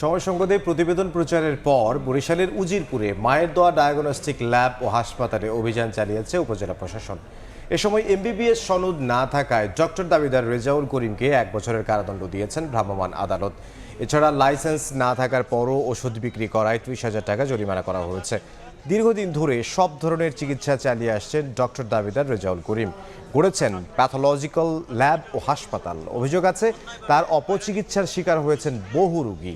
সময় সংবাদে প্রতিবেদন প্রচারের পর বরিশালের উজিরপুরে মায়ের দোয়া ডায়াগনস্টিক ল্যাব ও হাসপাতালে অভিযান চালিয়েছে উপজেলা প্রশাসন। এ সময় এমবিবিএস সনদ না থাকায় ডক্টর দাবিদার রেজাউল করিমকে 1 বছরের কারাদণ্ড দিয়েছেন ভ্রাম্যমাণ আদালত। এছাড়া লাইসেন্স না থাকার পরও ওষুধ বিক্রি করায় 30,000 টাকা জরিমানা করা হয়েছে। দীর্ঘদিন ধরে সব ধরনের চিকিৎসা চালিয়ে আসছেন ডক্টর দাবিদার রেজাউল করিম। গড়েছেন প্যাথোলজিক্যাল ল্যাব ও হাসপাতাল। অভিযোগ আছে তার অপচিকিৎসার শিকার হয়েছেন বহু রোগী।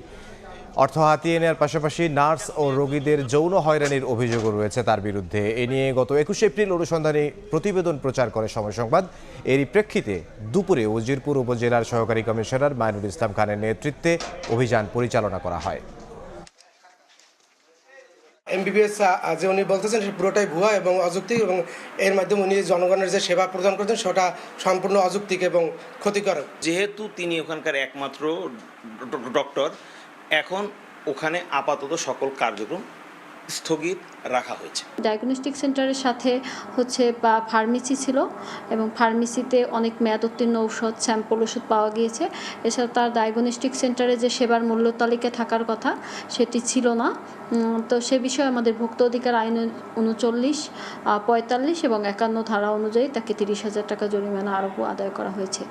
অর্থ হাতিয়ে নেওয়ার পাশাপাশি নার্স ও রোগীদের যৌন হয়রানির অভিযোগও রয়েছে তার বিরুদ্ধে। এ নিয়ে গত 21 এপ্রিল অনুসন্ধানী প্রতিবেদন প্রচার করে সময় সংবাদ। এরই প্রেক্ষিতে দুপুরে উজিরপুর উপজেলার সহকারী কমিশনার মাইনুল ইসলাম খানের নেতৃত্বে অভিযান পরিচালনা করা হয়। এমবিবিএস যে উনি বলতেছেন সে পুরোটাই ভুয়া এবং অযৌক্তিক, এবং এর মাধ্যমে উনি জনগণের যে সেবা প্রদান করতেন সেটা সম্পূর্ণ অযৌক্তিক এবং ক্ষতিকর। যেহেতু তিনি ওখানকার একমাত্র ডক্টর, এখন ওখানে আপাতত সকল কার্যক্রম স্থগিত রাখা হয়েছে। ডায়াগনস্টিক সেন্টারের সাথে বা ফার্মেসি ছিল, এবং ফার্মেসিতে অনেক মেয়াদোত্তীর্ণ ঔষধ, স্যাম্পল ওষুধ পাওয়া গিয়েছে। এছাড়া তার ডায়াগনস্টিক সেন্টারে যে সেবার মূল্য তালিকা থাকার কথা সেটি ছিল না। তো সে বিষয়ে আমাদের ভোক্তা অধিকার আইন 39, 45 এবং 51 ধারা অনুযায়ী তাকে 30,000 টাকা জরিমানা আরোপ আদায় করা হয়েছে।